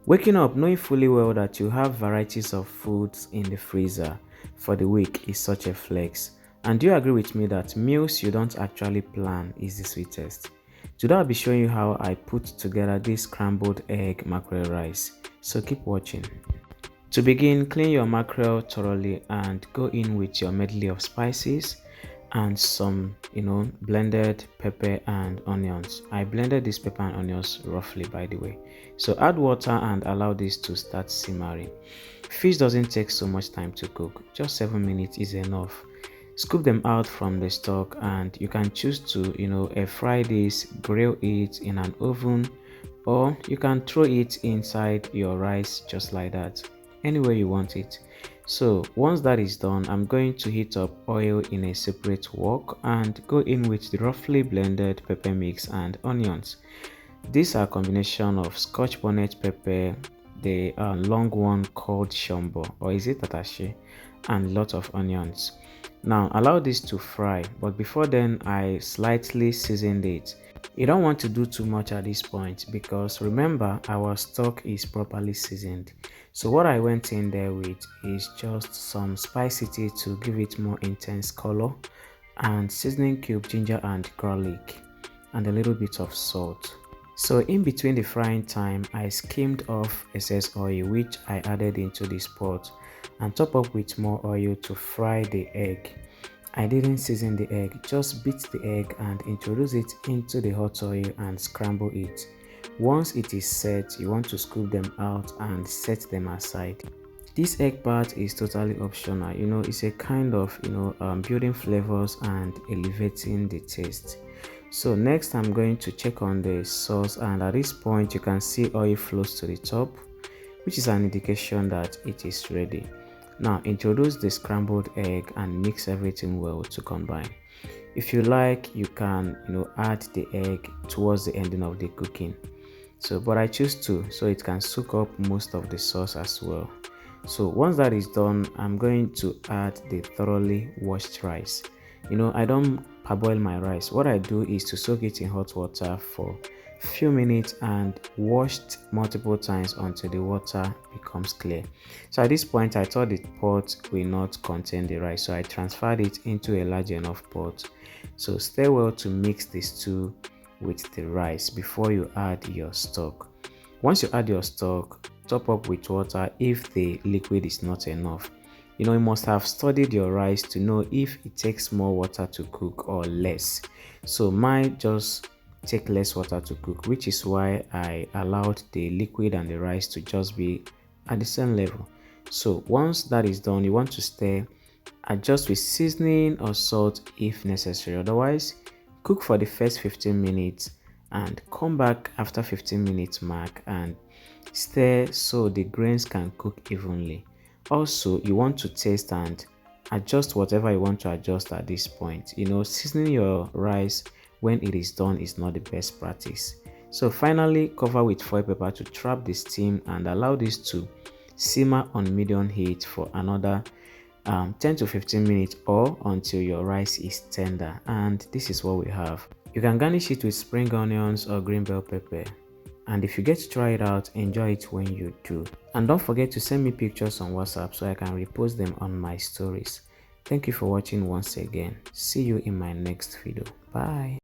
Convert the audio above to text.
Waking up knowing fully well that you have varieties of foods in the freezer for the week is such a flex. And do you agree with me that meals you don't actually plan is the sweetest? Today I'll be showing you how I put together this scrambled egg mackerel rice. So keep watching. To begin, clean your mackerel thoroughly and go in with your medley of spices and some blended pepper and onions. I blended this pepper and onions roughly, by the way. So add water and allow this to start simmering. Fish doesn't take so much time to cook, just 7 minutes is enough. Scoop them out from the stock and you can choose to air fry this, grill it in an oven, or you can throw it inside your rice just like that, anywhere you want it. So once that is done, I'm going to heat up oil in a separate wok and go in with the roughly blended pepper mix and onions. These are a combination of scotch bonnet pepper, the long one called shombo, or is it attache, and lot of onions. Now allow this to fry, but before then I slightly seasoned it. You don't want to do too much at this point because remember our stock is properly seasoned. So what I went in there with is just some spicity to give it more intense color, and seasoning cube, ginger and garlic, and a little bit of salt. So in between the frying time, I skimmed off excess oil which I added into this pot and top up with more oil to fry the egg. I didn't season the egg, just beat the egg and introduce it into the hot oil and scramble it. Once it is set, you want to scoop them out and set them aside. This egg part is totally optional, it's a kind of building flavors and elevating the taste. So next I'm going to check on the sauce, and at this point you can see oil flows to the top, which is an indication that it is ready. Now introduce the scrambled egg and mix everything well to combine. If you like, you can add the egg towards the ending of the cooking. But I choose to, so it can soak up most of the sauce as well. So once that is done, I'm going to add the thoroughly washed rice. I don't parboil my rice. What I do is to soak it in hot water for a few minutes and washed multiple times until the water becomes clear. So at this point I thought the pot will not contain the rice, so I transferred it into a large enough pot. So stir well to mix the stew with the rice before you add your stock. Once you add your stock, top up with water if the liquid is not enough. You must have studied your rice to know if it takes more water to cook or less. So mine just take less water to cook, which is why I allowed the liquid and the rice to just be at the same level. So once that is done, you want to stir, adjust with seasoning or salt if necessary. Otherwise, cook for the first 15 minutes and come back after 15 minutes mark and stir so the grains can cook evenly. Also, you want to taste and adjust whatever you want to adjust at this point. Seasoning your rice when it is done is not the best practice. So finally, cover with foil paper to trap the steam and allow this to simmer on medium heat for another 10 to 15 minutes or until your rice is tender. And this is what we have. You can garnish it with spring onions or green bell pepper. And if you get to try it out, enjoy it when you do. And don't forget to send me pictures on WhatsApp so I can repost them on my stories. Thank you for watching once again. See you in my next video. Bye.